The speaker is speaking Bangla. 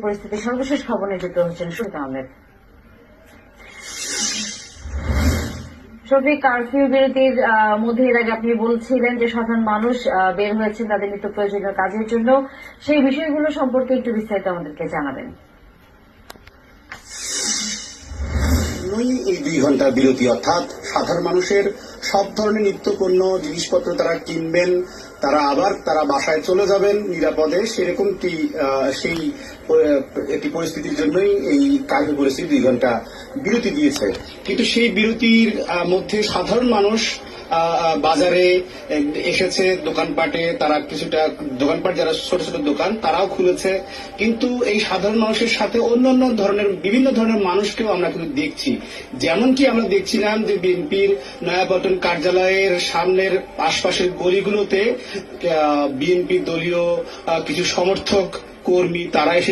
পরিস্থিতি সর্বশেষ খবর নিয়ে যুক্ত হচ্ছেন শফিক আহমেদ। শফিক, কারফিউ বিরতির মধ্যে এর আগে আপনি বলছিলেন যে সাধারণ মানুষ বের হয়েছেন তাদের নিত্য প্রয়োজনীয় কাজের জন্য, সেই বিষয়গুলো সম্পর্কে একটু বিস্তারিত আমাদেরকে জানাবেন। এই 2 ঘন্টার বিরতি, অর্থাৎ সাধারণ মানুষের সব ধরনের নিত্যপণ্য জিনিসপত্র তারা কিনবেন, তারা বাসায় চলে যাবেন নিরাপদে, সেরকমটি সেই একটি পরিস্থিতির জন্যই এই কারফিউ পরিস্থিতি 2 ঘন্টা বিরতি দিয়েছে। কিন্তু সেই বিরতির মধ্যে সাধারণ মানুষ বাজারে এসেছে, দোকানপাটে তারা কিছুটা দোকানপাট, যারা ছোট ছোট দোকান তারাও খুলেছে। কিন্তু এই সাধারণ মানুষের সাথে অন্যান্য ধরনের বিভিন্ন ধরনের মানুষকেও আমরা কিন্তু দেখছি। যেমন কি আমরা দেখছিলাম যে বিএনপির নয়াপল্টন কার্যালয়ের সামনের আশপাশের গলিগুলোতে বিএনপি দলীয় কিছু সমর্থক কর্মী তারা এসে